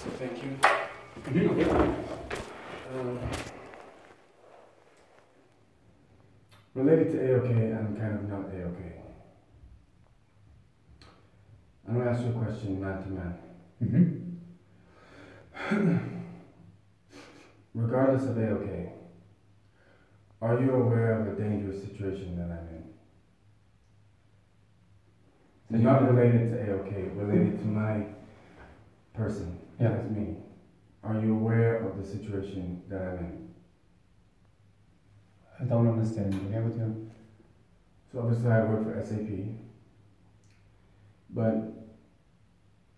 So thank you. Okay. Related to A-OK, I'm kind of not A-OK. I'm going to ask you a question man to man. Regardless of A-OK, are you aware of a dangerous situation that I'm in? Not related to A-OK, related to my person, that's me. Are you aware of the situation that I'm in? I don't understand. Okay, with you. So obviously I work for SAP, but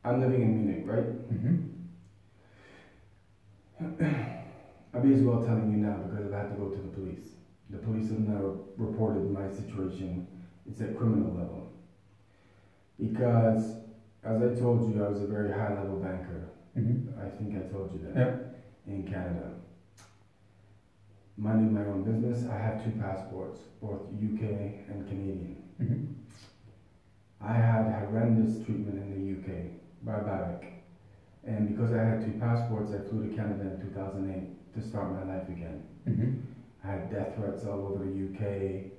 I'm living in Munich, right? I'll be as well telling you now because I've had to go to the police. The police have now reported my situation. It's at criminal level. Because, as I told you, I was a very high-level banker. I think I told you that. In Canada. Minding my own business, I have 2 passports, both UK and Canadian. I had horrendous treatment in the UK, barbaric. And because I had 2 passports, I flew to Canada in 2008 to start my life again. I had death threats all over the UK,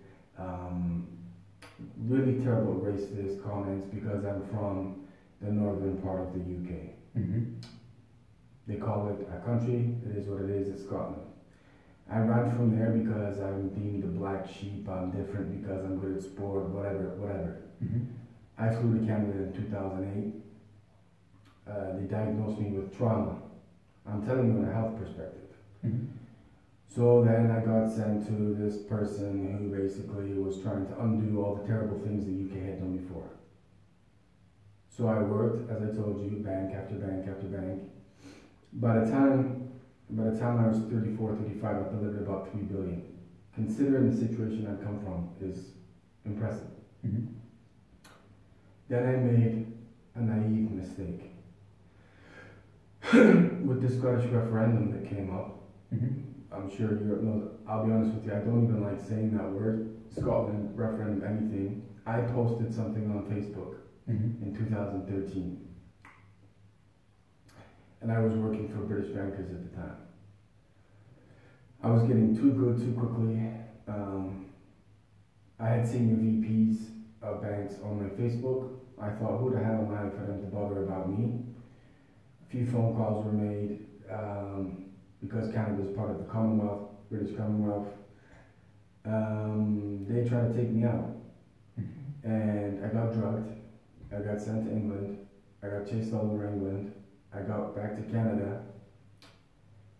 really terrible racist comments because I'm from the northern part of the UK. They call it a country, it is what it is, it's Scotland. I ran from there because I'm deemed a black sheep, I'm different because I'm good at sport, whatever. I flew to Canada in 2008. They diagnosed me with trauma. I'm telling you in a health perspective. So then I got sent to this person who basically was trying to undo all the terrible things the UK had done before. So I worked, as I told you, bank after bank after bank. By the time I was 34, 35, I delivered about 3 billion. Considering the situation I come from is impressive. Then I made a naive mistake. With the Scottish referendum that came up, I'm sure I'll be honest with you, I don't even like saying that word, Scotland, referendum, anything. I posted something on Facebook in 2013. And I was working for British bankers at the time. I was getting too good too quickly. I had senior VPs of banks on my Facebook. I thought, who the hell am I for them to bother about me? A few phone calls were made because Canada is part of the Commonwealth, British Commonwealth. They tried to take me out. And I got drugged. I got sent to England. I got chased all over England. I got back to Canada.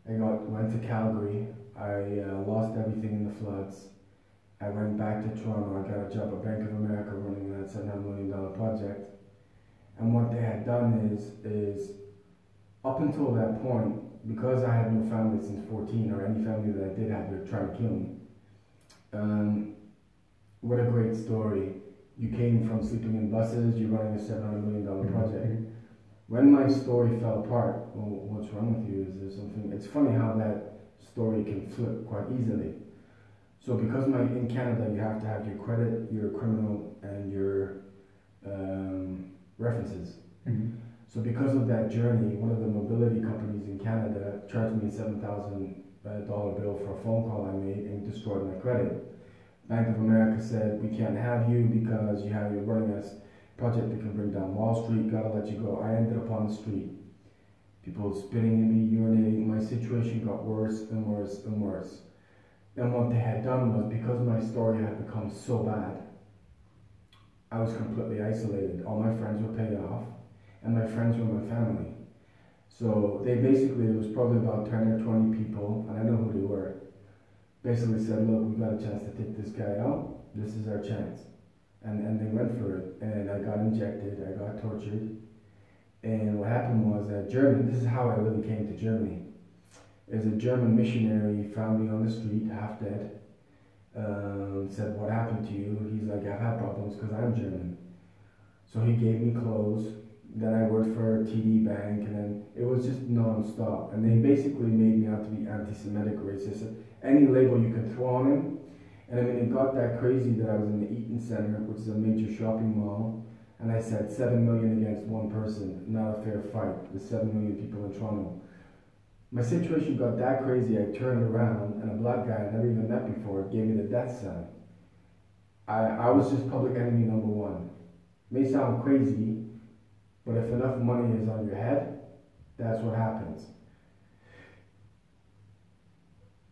Went to Calgary. I lost everything in the floods. I went back to Toronto. I got a job at Bank of America running that $700 million project. And what they had done is up until that point, because I had no family since 14, or any family that I did have, they were trying to kill me. What a great story. You came from sleeping in buses, you're running a $700 million project. When my story fell apart, well, what's wrong with you? Is there something? It's funny how that story can flip quite easily. So because in Canada you have to have your credit, your criminal, and your references. So because of that journey, one of the mobility companies in Canada charged me a $7,000 bill for a phone call I made and destroyed my credit. Bank of America said, we can't have you because you're running a project that can bring down Wall Street, gotta let you go. I ended up on the street. People spitting at me, urinating. My situation got worse and worse and worse. And what they had done was, because my story had become so bad, I was completely isolated. All my friends were paid off, and my friends were my family. So they basically, it was probably about 10 or 20 people, and I know who they were, basically said, look, we got a chance to take this guy out. This is our chance. And they went for it, and I got injected, I got tortured. And what happened was that Germany, this is how I really came to Germany. There's a German missionary found me on the street, half dead, said, what happened to you? He's like, I've had problems because I'm German. So he gave me clothes. Then I worked for TD Bank, and then it was just non-stop. And they basically made me out to be anti-Semitic, racist, any label you could throw on him. And I mean, it got that crazy that I was in the Eaton Center, which is a major shopping mall. And I said 7 million against one person, not a fair fight. There's 7 million people in Toronto. My situation got that crazy, I turned around and a black guy I never even met before gave me the death sign. I was just public enemy number one. May sound crazy, but if enough money is on your head, that's what happens.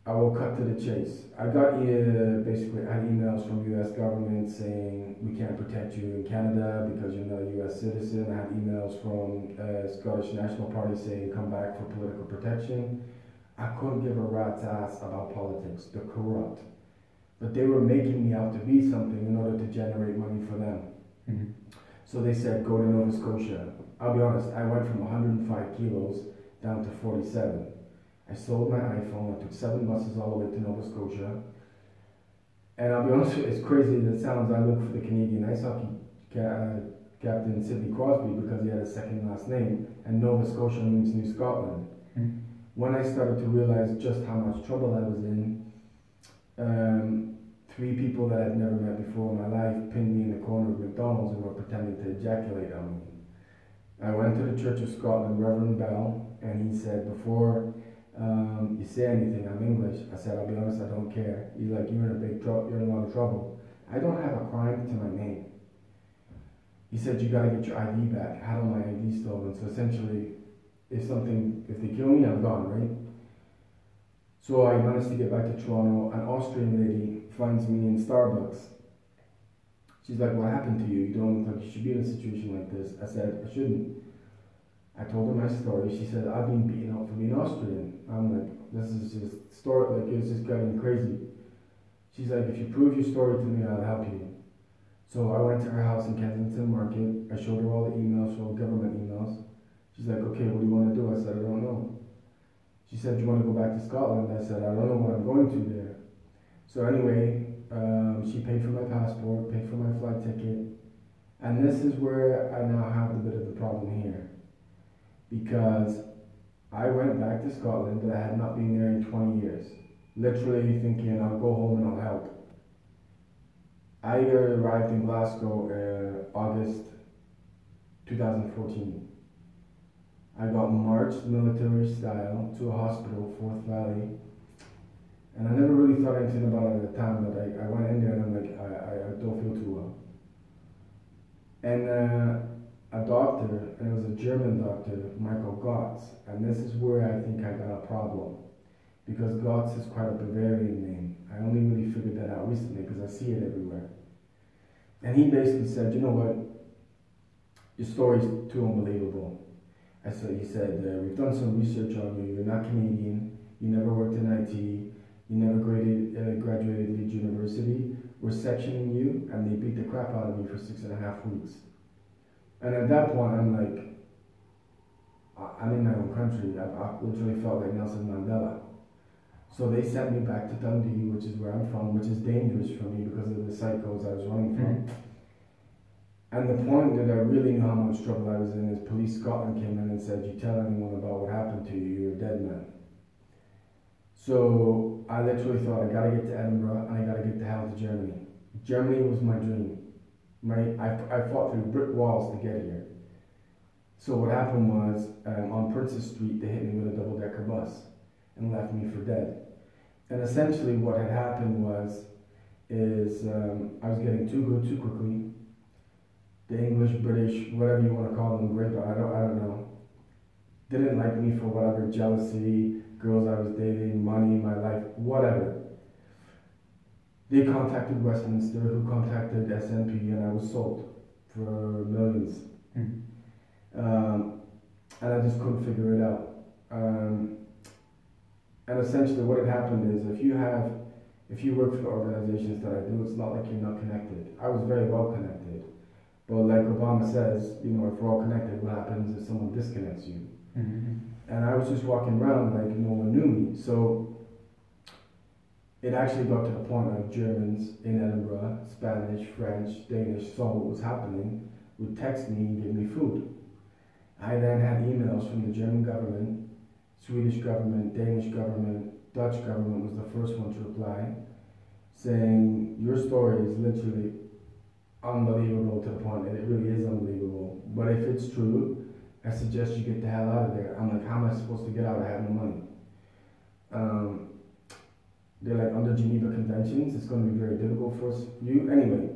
I will cut to the chase. I got basically I had emails from US government saying we can't protect you in Canada because you're not a US citizen. I had emails from Scottish National Party saying come back for political protection. I couldn't give a rat's ass about politics. They're corrupt. But they were making me out to be something in order to generate money for them. Mm-hmm. So they said go to Nova Scotia. I'll be honest, I went from 105 kilos down to 47. I sold my iPhone, I took 7 buses all the way to Nova Scotia. And I'll be honest with you, as crazy as it sounds, I look for the Canadian ice hockey captain Sidney Crosby because he had a second last name, and Nova Scotia means New Scotland. Mm-hmm. When I started to realize just how much trouble I was in, 3 people that I'd never met before in my life pinned me in the corner of McDonald's and were pretending to ejaculate on me. I went to the Church of Scotland, Reverend Bell, and he said, before you say anything, I'm English. I said, I'll be honest, I don't care. He's like, you're in a big trouble, you're in a lot of trouble. I don't have a crime to my name. He said, you gotta get your ID back. I had all my ID stolen. So essentially, if they kill me, I'm gone, right? So I managed to get back to Toronto. An Austrian lady finds me in Starbucks. She's like, what happened to you? You don't look like you should be in a situation like this. I said, I shouldn't. I told her my story. She said, I've been beaten up for being Austrian. I'm like, this is just story, like it's just getting crazy. She's like, if you prove your story to me, I'll help you. So I went to her house in Kensington Market. I showed her all the emails, all the government emails. She's like, okay, what do you want to do? I said, I don't know. She said, do you want to go back to Scotland? I said, I don't know what I'm going to there. So anyway, she paid for my passport, paid for my flight ticket. And this is where I now have a bit of the problem here. Because I went back to Scotland, but I had not been there in 20 years. Literally thinking, I'll go home and I'll help. I arrived in Glasgow August 2014. I got marched military style to a hospital, Forth Valley. And I never really thought anything about it at the time, but I went in there and I'm like, I don't feel too well. And a doctor, and it was a German doctor, Michael Gotz, and this is where I think I got a problem. Because Gotz is quite a Bavarian name. I only really figured that out recently because I see it everywhere. And he basically said, you know what, your story's too unbelievable. He said, we've done some research on you, you're not Canadian, you never worked in IT, you never graduated Leeds University, we're sectioning you, and they beat the crap out of me for 6.5 weeks. And at that point, I'm like, I'm in my own country. I literally felt like Nelson Mandela. So they sent me back to Dundee, which is where I'm from, which is dangerous for me because of the cycles I was running from. And the point that I really knew how much trouble I was in is Police Scotland came in and said, you tell anyone about what happened to you, you're a dead man. So I literally thought, I gotta get to Edinburgh and I gotta get the hell to Germany. Germany was my dream. I fought through brick walls to get here. So what happened was, on Princess Street, they hit me with a double-decker bus and left me for dead. And essentially what had happened was, I was getting too good too quickly. The English, British, whatever you want to call them, great, but I don't know. Didn't like me for whatever, jealousy, girls I was dating, money, my life, whatever. They contacted Westminster, who contacted SNP, and I was sold for millions. And I just couldn't figure it out. And essentially what had happened is, if you work for the organizations that I do, it's not like you're not connected. I was very well connected. But like Obama says, you know, if we're all connected, what happens if someone disconnects you? And I was just walking around like no one knew me. So it actually got to the point of Germans in Edinburgh, Spanish, French, Danish, saw what was happening, would text me and give me food. I then had emails from the German government, Swedish government, Danish government, Dutch government was the first one to reply, saying your story is literally unbelievable to the point that it really is unbelievable. But if it's true, I suggest you get the hell out of there. I'm like, how am I supposed to get out? I have no money. They're like, under Geneva Conventions, it's going to be very difficult for you. Anyway,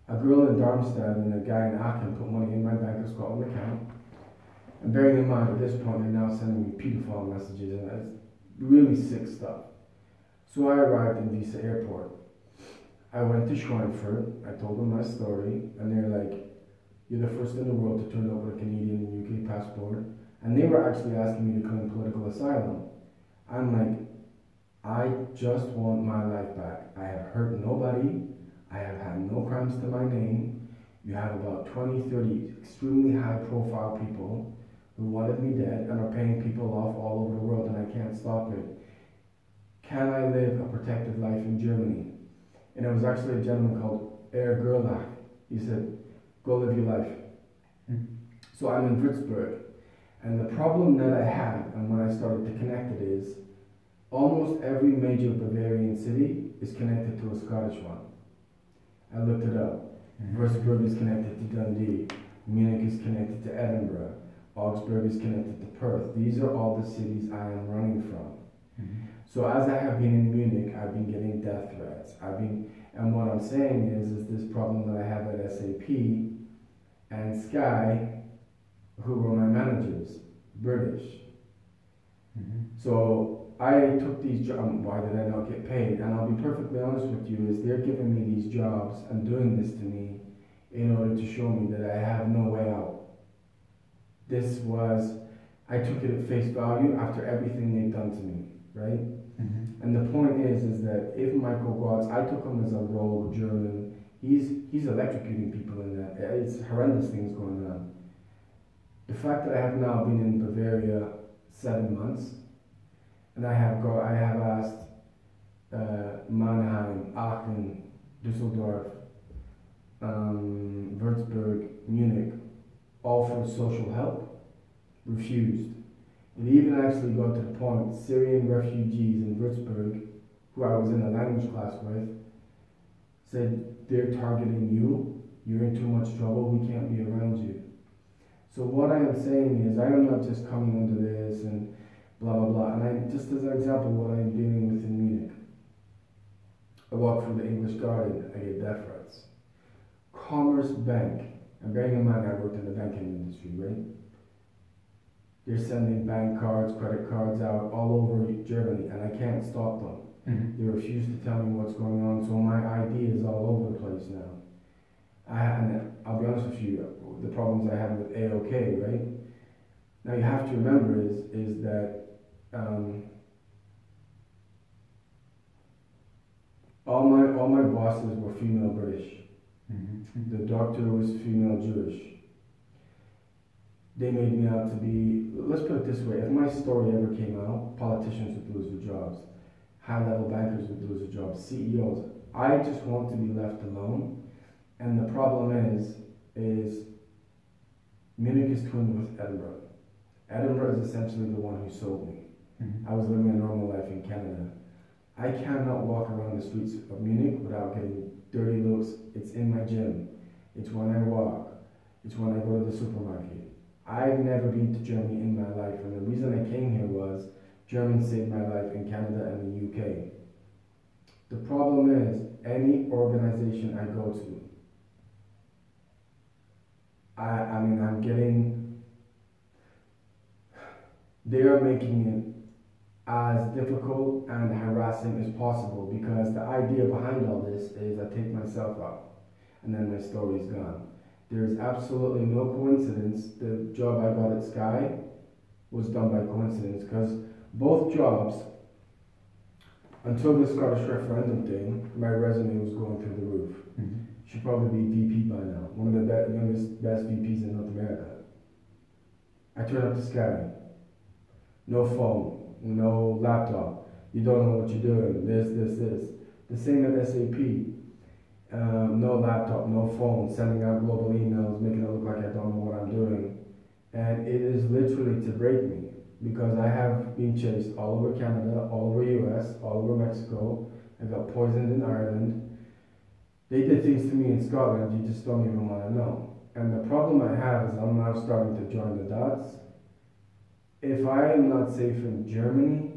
a girl in Darmstadt and a guy in Aachen put money in my Bank of Scotland account. And bearing in mind, at this point, they're now sending me pedophile messages, and it's really sick stuff. So I arrived in Visa Airport. I went to Schweinfurt, I told them my story, and they're like, you're the first in the world to turn over a Canadian and UK passport. And they were actually asking me to claim political asylum. I'm like, I just want my life back. I have hurt nobody. I have had no crimes to my name. You have about 20, 30 extremely high profile people who wanted me dead and are paying people off all over the world, and I can't stop it. Can I live a protected life in Germany? And it was actually a gentleman called Herr Gerlach. He said, go live your life. So I'm in WUERZBURG. And the problem that I had, and when I started to connect it, is almost every major Bavarian city is connected to a Scottish one. I looked it up. WUERZBURG is connected to Dundee. Munich is connected to Edinburgh. Augsburg is connected to Perth. These are all the cities I am running from. So as I have been in Munich, I've been getting death threats. And what I'm saying is this problem that I have at SAP and Sky, who were my managers, British. So I took these jobs. Why did I not get paid? And I'll be perfectly honest with you, is they're giving me these jobs and doing this to me in order to show me that I have no way out. I took it at face value after everything they've done to me, right? And the point is that if Michael Watts, I took him as a rogue German, he's electrocuting people in that. It's horrendous things going on. The fact that I have now been in Bavaria 7 months, and I have asked Mannheim, Aachen, Düsseldorf, Würzburg, Munich, all for social help, refused. It even actually got to the point, Syrian refugees in Würzburg, who I was in a language class with, said, they're targeting you, you're in too much trouble, we can't be around you. So what I am saying is, I am not just coming under this and blah, blah, blah. And just as an example, what I'm dealing with in Munich. I walk through the English Garden, I get death threats. Commerzbank, and bearing in mind I worked in the banking industry, right? They're sending bank cards, credit cards out all over Germany, and I can't stop them. They refuse to tell me what's going on, so my ID is all over the place now. And I'll be honest with you, the problems I have with AOK, right? Now you have to remember is that all my bosses were female British. The doctor was female Jewish. They made me out to be, let's put it this way, if my story ever came out, politicians would lose their jobs, high-level bankers would lose their jobs, CEOs. I just want to be left alone, and the problem is Munich is twinned with Edinburgh. Edinburgh is essentially the one who sold me. I was living a normal life in Canada. I cannot walk around the streets of Munich without getting dirty looks. It's in my gym. It's when I walk. It's when I go to the supermarket. I've never been to Germany in my life, and the reason I came here was Germans saved my life in Canada and the UK. The problem is, any organization I go to, they are making it as difficult and harassing as possible, because the idea behind all this is I take myself out and then my story's gone. There is absolutely no coincidence. The job I got at Sky was done by coincidence, because both jobs, until the Scottish referendum thing, my resume was going through the roof. Should probably be VP by now. One of the youngest, best VPs in North America. I turn up to Sky. No phone, no laptop. You don't know what you're doing. This. The same at SAP. No laptop, no phone, sending out global emails, making it look like I don't know what I'm doing. And it is literally to break me, because I have been chased all over Canada, all over US, all over Mexico. I got poisoned in Ireland. They did things to me in Scotland you just don't even want to know. And the problem I have is I'm now starting to join the dots. If I am not safe in Germany,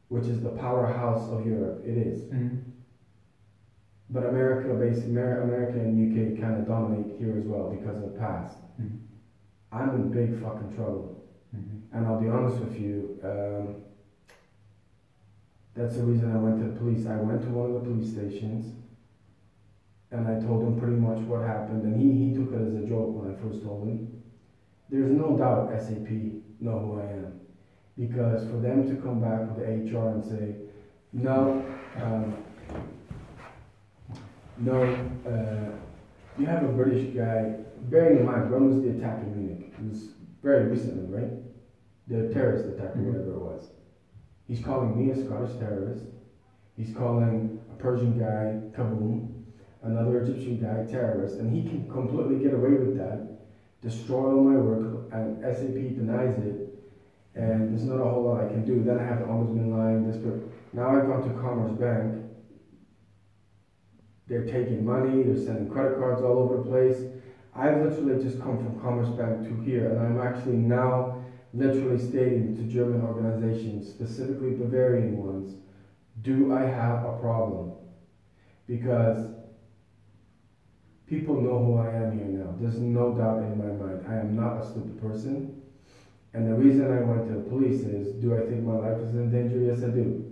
which is the powerhouse of Europe, it is. But America and UK kind of dominate here as well because of the past. I'm in big fucking trouble. And I'll be honest with you, that's the reason I went to the police. I went to one of the police stations and I told him pretty much what happened, and he took it as a joke when I first told him. There's no doubt SAP know who I am, because for them to come back with the HR and say, no, you have a British guy, bearing in mind, when was the attack in Munich? It was very recently, right? The terrorist attack or whatever it was. He's calling me a Scottish terrorist. He's calling a Persian guy kaboom, another Egyptian guy terrorist, and he can completely get away with that, destroy all my work, and SAP denies it, and there's not a whole lot I can do. Then I have the ombudsman line, now I've gone to Commerzbank. They're taking money, they're sending credit cards all over the place. I've literally just come from Commerzbank to here, and I'm actually now literally stating to German organizations, specifically Bavarian ones, do I have a problem? Because people know who I am here now. There's no doubt in my mind. I am not a stupid person. And the reason I went to the police is, do I think my life is in danger? Yes, I do.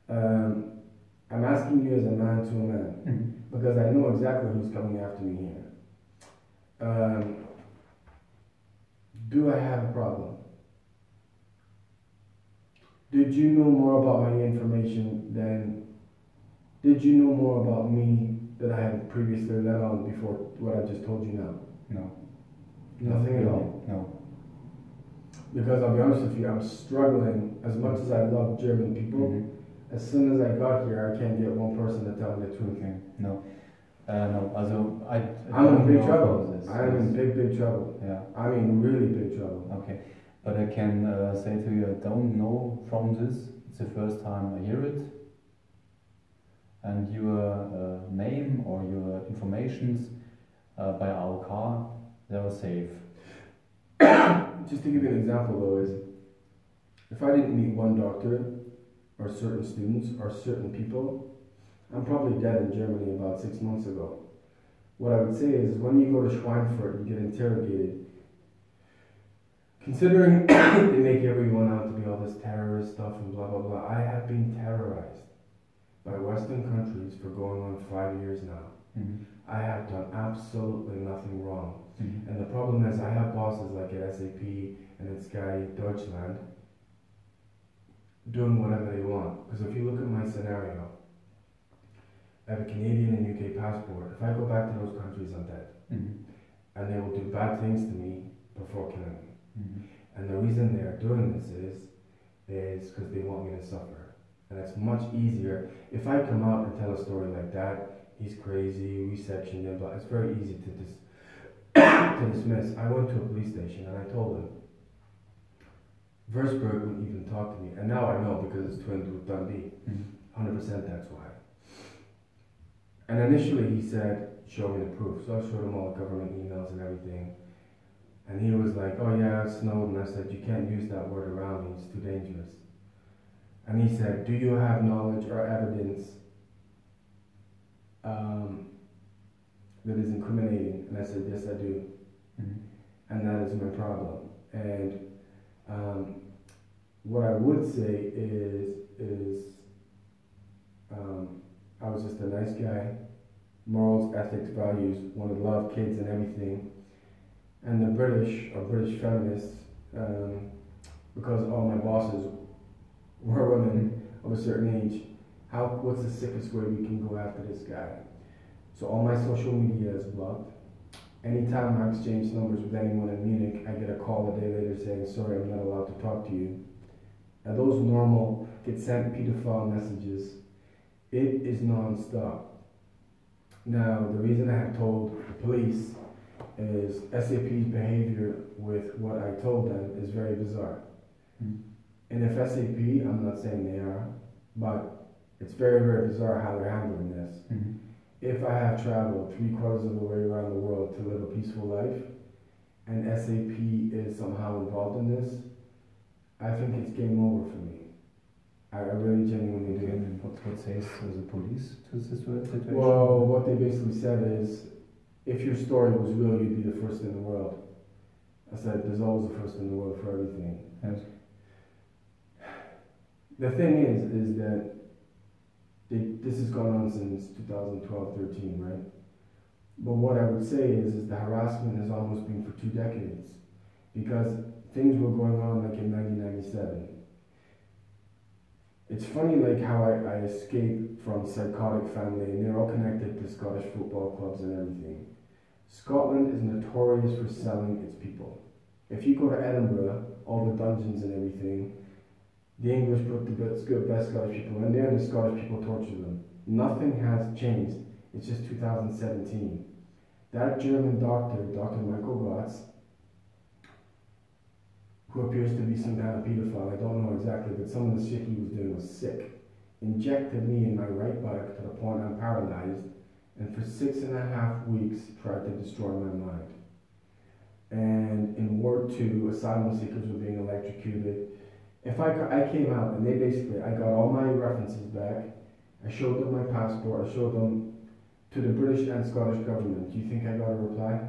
I'm asking you as a man to a man, because I know exactly who's coming after me here. Do I have a problem? Did you know more about my information did you know more about me that I had previously let on before what I just told you now? No. Nothing at all? No. Because I'll be honest with you, I'm struggling, as much as I love German people, as soon as I got here, I can't get one person to tell me the truth. Okay. No. No, also I'm in big trouble. I am in big trouble. Yeah. I mean, really big trouble. Okay. But I can say to you, I don't know from this. It's the first time I hear it. And your name or your informations by our car, they are safe. Just to give you an example though, is if I didn't meet one doctor or certain students or certain people, I'm probably dead in Germany about 6 months ago. What I would say is when you go to Schweinfurt and get interrogated, considering they make everyone out to be all this terrorist stuff and blah blah blah, I have been terrorized by Western countries for going on 5 years now. I have done absolutely nothing wrong. And the problem is I have bosses like at SAP and at Sky Deutschland doing whatever they want. Because if you look at my scenario, I have a Canadian and UK passport. If I go back to those countries, I'm dead. And they will do bad things to me before killing me. And the reason they're doing this is because they want me to suffer. And it's much easier. If I come out and tell a story like that, he's crazy, we sectioned him, but it's very easy to dismiss. I went to a police station and I told him, WUERZBURG wouldn't even talk to me. And now I know because it's twinned with Dundee. 100% that's why. And initially he said, show me the proof. So I showed him all the government emails and everything. And he was like, oh yeah, Snowden. I said, you can't use that word around me, it's too dangerous. And he said, do you have knowledge or evidence that is incriminating? And I said, yes, I do. And that is my problem. And what I would say is I was just a nice guy, morals, ethics, values, wanted to love kids and everything. And the British, or British feminists, because all my bosses were women of a certain age, what's the sickest way we can go after this guy? So all my social media is blocked. Anytime I exchange numbers with anyone in Munich, I get a call a day later saying, sorry, I'm not allowed to talk to you. And those normal get sent pedophile messages. It is non-stop. Now, the reason I have told the police is SAP's behavior with what I told them is very bizarre. And if SAP, I'm not saying they are, but it's very, very bizarre how they're handling this. if I have traveled 3/4 of the way around the world to live a peaceful life, and SAP is somehow involved in this, I think it's game over for me. I really genuinely do. And what says the police to this situation? Well, what they basically said is, if your story was real, you'd be the first in the world. I said, there's always a first in the world for everything. Yes. The thing is that this has gone on since 2012-13, right? But what I would say is the harassment has almost been for 2 decades, because things were going on like in 1997. It's funny like how I escaped from psychotic family, and they're all connected to Scottish football clubs and everything. Scotland is notorious for selling its people. If you go to Edinburgh, all the dungeons and everything, the English put the best Scottish people in there, and the Scottish people torture them. Nothing has changed. It's just 2017. That German doctor, Dr. Michael Gotz, who appears to be some kind of pedophile, I don't know exactly, but some of the shit he was doing was sick, injected me in my right buttock to the point I'm paralyzed, and for 6.5 weeks tried to destroy my mind. And in World 2, asylum seekers were being electrocuted. If I came out and I got all my references back, I showed them my passport, I showed them to the British and Scottish government. Do you think I got a reply?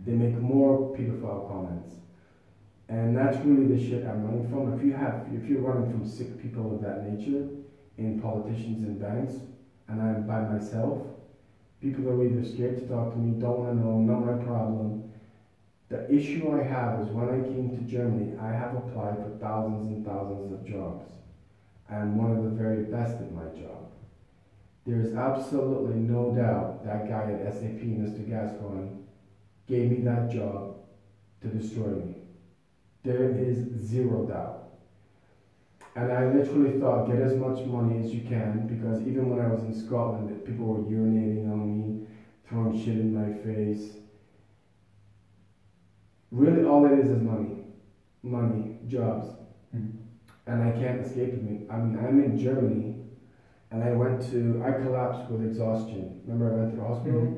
They make more pedophile comments. And that's really the shit I'm running from. If you're running from sick people of that nature, in politicians and banks, and I'm by myself, people are either scared to talk to me, don't want to know, not my problem. The issue I have is when I came to Germany, I have applied for thousands and thousands of jobs. I'm one of the very best at my job. There is absolutely no doubt that guy at SAP, Mr. Gascoigne, gave me that job to destroy me. There is zero doubt. And I literally thought, get as much money as you can, because even when I was in Scotland, people were urinating on me, throwing shit in my face. Really, all it is money. Money, jobs. And I can't escape it. I mean, I'm in Germany, and I collapsed with exhaustion. Remember I went to the hospital?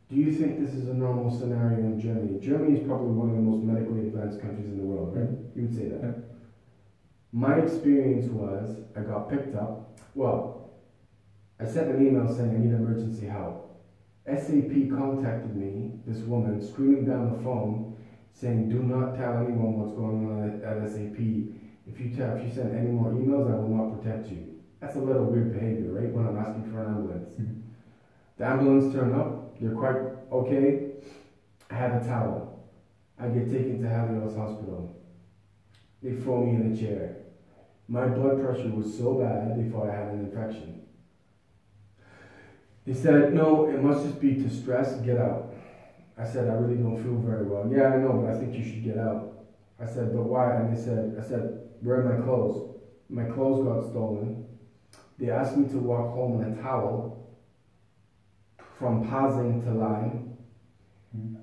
Do you think this is a normal scenario in Germany? Germany is probably one of the most medically advanced countries in the world, right? You would say that. Yeah. My experience was, I got picked up. Well, I sent an email saying I need emergency help. SAP contacted me, this woman, screaming down the phone, saying, do not tell anyone what's going on at SAP. If you send any more emails, I will not protect you. That's a little weird behavior, right? When I'm asking for an ambulance. The ambulance turned up. They're quite okay. I have a towel. I get taken to Halios Hospital. They throw me in a chair. My blood pressure was so bad, they thought I had an infection. They said, no, it must just be to stress, get out. I said, I really don't feel very well. Yeah, I know, but I think you should get out. I said, but why? And I said, where are my clothes? My clothes got stolen. They asked me to walk home in a towel from Pasing to Lyme.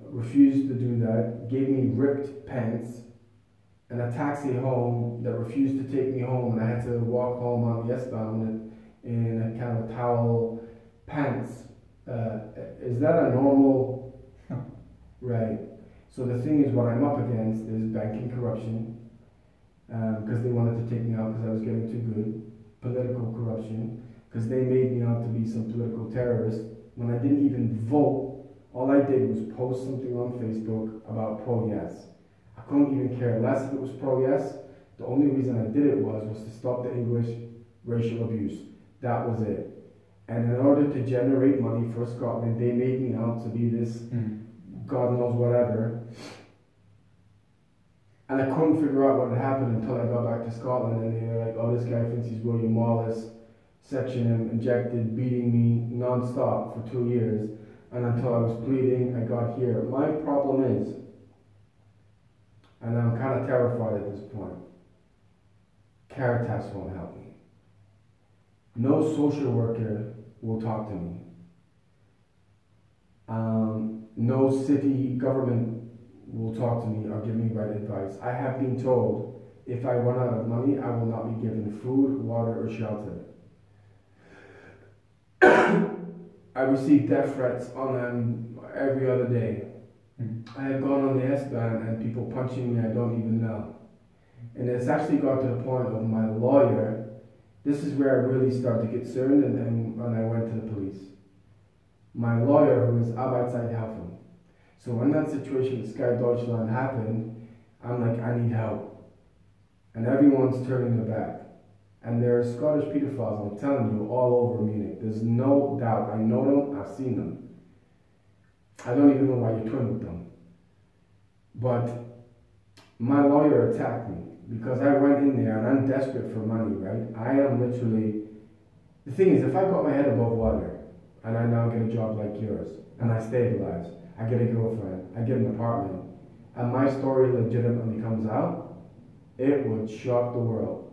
Refused to do that. Gave me ripped pants and a taxi home that refused to take me home, and I had to walk home on the S-bound in a kind of towel pants. Is that a normal? Right. So the thing is, what I'm up against is banking corruption, because they wanted to take me out because I was getting too good. Political corruption, because they made me out to be some political terrorist when I didn't even vote. All I did was post something on Facebook about pro-yes. I couldn't even care less if it was pro-yes. The only reason I did it was to stop the English racial abuse. That was it. And in order to generate money for Scotland, they made me out to be this God knows whatever. And I couldn't figure out what had happened until I got back to Scotland, and they were like, oh, this guy thinks he's William Wallace, section him, injected, beating me non-stop for 2 years. And until I was bleeding, I got here. My problem is, and I'm kind of terrified at this point, Caritas won't help me. No social worker will talk to me. No city government will talk to me or give me right advice. I have been told if I run out of money, I will not be given food, water, or shelter. I received death threats on every other day. I have gone on the S-Bahn and people punching me I don't even know. And it's actually got to the point of my lawyer. This is where I really started to get concerned, and when I went to the police. My lawyer, who is Arbeitszeithelfen. So when that situation with Sky Deutschland happened, I'm like, I need help. And everyone's turning their back. And there are Scottish pedophiles, I'm telling you, all over Munich. There's no doubt. I know them, I've seen them. I don't even know why you're twin with them. But my lawyer attacked me because I went in there and I'm desperate for money, right? I am literally... The thing is, if I got my head above water and I now get a job like yours and I stabilize, I get a girlfriend, I get an apartment, and my story legitimately comes out, it would shock the world.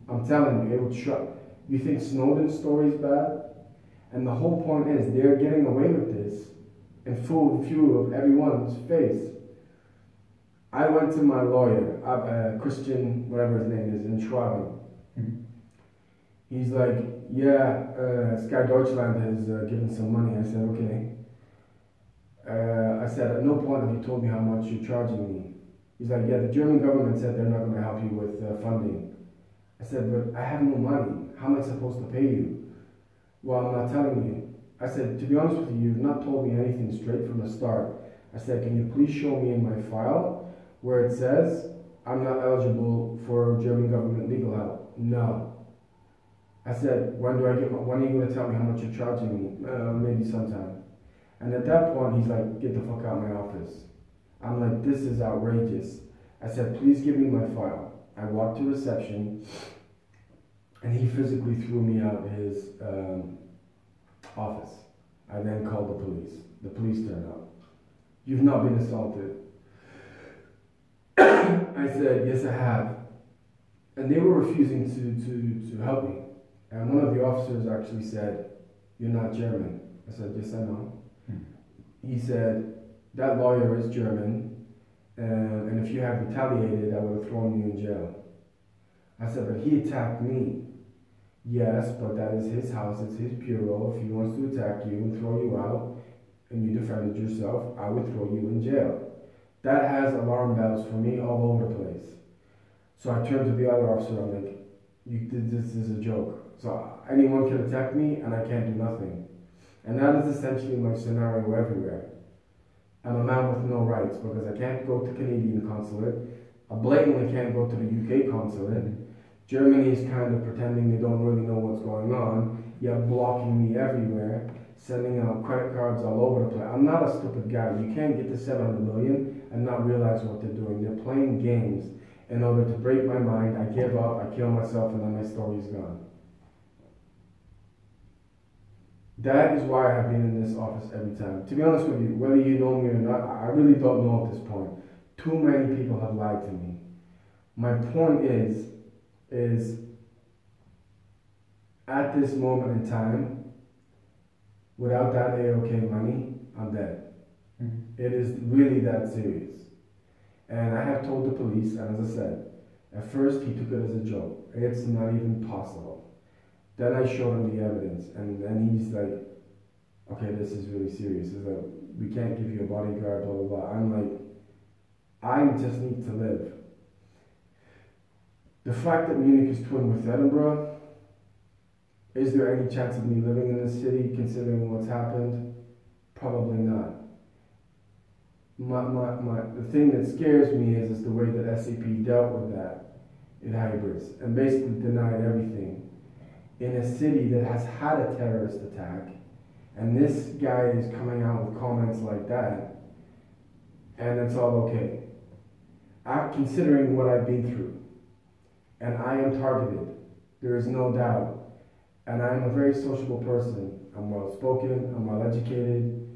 I'm telling you, it would shock. You think Snowden's story is bad? And the whole point is they're getting away with this in full view of everyone's face. I went to my lawyer, Christian, whatever his name is, in Schwabing. He's like, yeah, Sky Deutschland has given some money. I said, okay. I said, at no point have you told me how much you're charging me. He's like, yeah, the German government said they're not going to help you with funding. I said, but I have no money. How am I supposed to pay you? Well, I'm not telling you. I said, to be honest with you, you've not told me anything straight from the start. I said, can you please show me in my file where it says I'm not eligible for German government legal help? No. I said, when are you going to tell me how much you're charging me? Maybe sometime. And at that point, he's like, get the fuck out of my office. I'm like, this is outrageous. I said, please give me my file. I walked to reception, and he physically threw me out of his office. I then called the police. The police turned up. You've not been assaulted. I said, yes, I have. And they were refusing to help me. And one of the officers actually said, you're not German. I said, yes, I know. He said, that lawyer is German, and if you had retaliated, I would have thrown you in jail. I said, but he attacked me. Yes, but that is his house, it's his bureau. If he wants to attack you and throw you out, and you defended yourself, I would throw you in jail. That has alarm bells for me all over the place. So I turned to the other officer, I'm like, this is a joke. So anyone can attack me, and I can't do nothing. And that is essentially my scenario everywhere. I'm a man with no rights because I can't go to Canadian consulate. I blatantly can't go to the UK consulate. Germany is kind of pretending they don't really know what's going on, yet blocking me everywhere, sending out credit cards all over the place. I'm not a stupid guy. You can't get to 700 million and not realize what they're doing. They're playing games in order to break my mind. I give up, I kill myself, and then my story's gone. That is why I have been in this office every time. To be honest with you, whether you know me or not, I really don't know at this point. Too many people have lied to me. My point is at this moment in time, without that AOK money, I'm dead. It is really that serious. And I have told the police, and as I said, at first he took it as a joke. It's not even possible. Then I showed him the evidence, and then he's like, okay, this is really serious. He's like, we can't give you a bodyguard, blah, blah, blah. I'm like, I just need to live. The fact that Munich is twinned with Edinburgh, is there any chance of me living in this city considering what's happened? Probably not. The thing that scares me is the way that SAP dealt with that in Hybris and basically denied everything. In a city that has had a terrorist attack, and this guy is coming out with comments like that, and it's all okay. I'm considering what I've been through, and I am targeted. There is no doubt. And I'm a very sociable person. I'm well spoken, I'm well educated,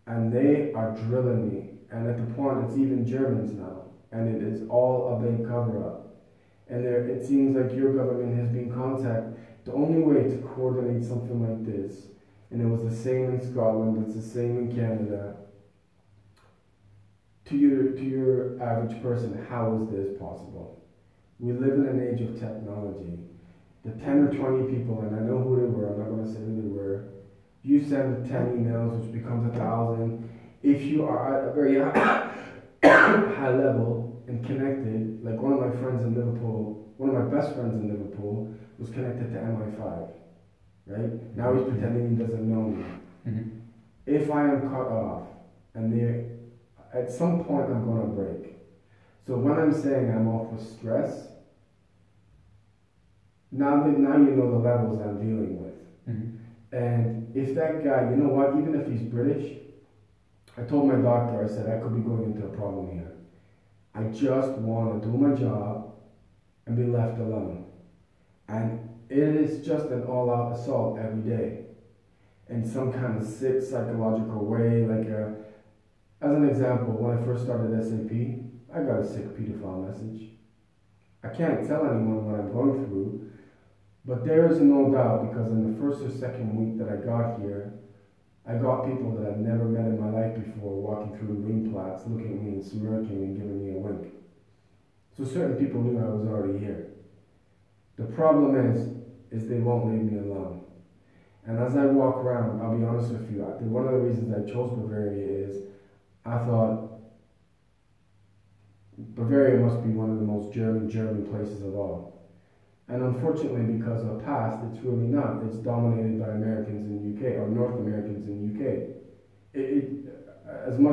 and they are drilling me. And at the point, it's even Germans now, and it is all a big cover-up. And it seems like your government has been contacted. The only way to coordinate something like this, and it was the same in Scotland, it's the same in Canada, to your average person, how is this possible? We live in an age of technology. The 10 or 20 people, and I know who they were, I'm not going to say who they were, You send 10 emails, which becomes 1,000. If you are at a very high level and connected, like one of my friends in Liverpool, one of my best friends in Liverpool was connected to MI5, right? Now he's pretending he doesn't know me. Mm-hmm. If I am cut off, and at some point I'm going to break. So when I'm saying I'm off with stress, now you know the levels I'm dealing with. Mm-hmm. And if that guy, you know what, even if he's British, I told my doctor, I said, I could be going into a problem here. I just want to do my job and be left alone. And it is just an all-out assault every day. In some kind of sick psychological way, as an example, when I first started SAP, I got a sick pedophile message. I can't tell anyone what I'm going through, but there is no doubt, because in the first or second week that I got here, I got people that I've never met in my life before walking through the Greenplatz, looking at me and smirking and giving me a wink. So certain people knew I was already here. The problem is they won't leave me alone. And as I walk around, I'll be honest with you, one of the reasons I chose Bavaria is I thought Bavaria must be one of the most German places of all. And unfortunately, because of the past, it's really not. It's dominated by Americans in the UK, or North Americans in the UK. As much